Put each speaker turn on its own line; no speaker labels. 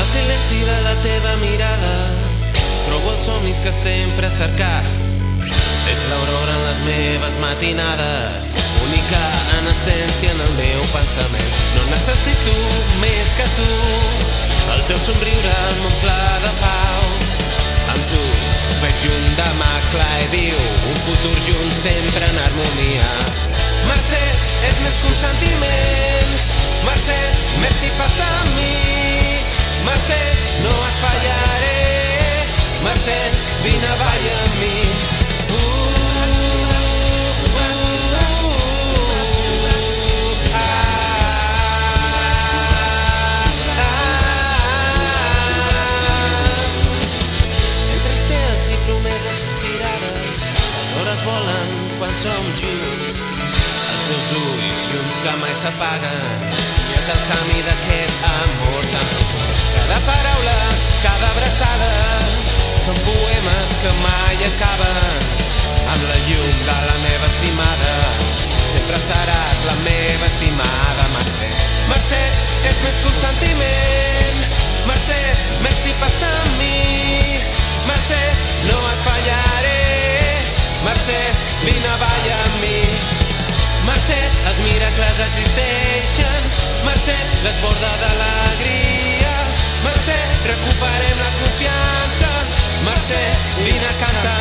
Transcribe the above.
silenci de la teva mirada trobo els somnis que sempre he cercat. Ets l'aurora en les meves matinades, única en essència en el meu pensament. No necessito més que tu, el teu somriure m'omple de pau. Amb tu veig un demà clar i viu, un futur junts sempre en harmonia. Mercè, és més que un sentiment. Mercè, merci per estar amb mi. Mercè, no et fallaré. Mercè, vine a ballar amb mi. Entre estels i promeses sospirades, les hores volen quan som junts. Els teus ulls, llums que mai s'apaguen, i és el camí d'aquest amor tan profund. Cada paraula, cada abraçada, són poemes que mai acaben. Amb la llum de la meva estimada, sempre seràs la meva estimada. Mercè, Mercè, és més que un sentiment. Mercè, merci per estar amb mi. Mercè, no et fallaré. Mercè, vine a ballar amb mi. Mercè, els miracles existeixen. Mercè, desborda d'alegria. Mercè, recuperem la confiança. Mercè, vine a cantar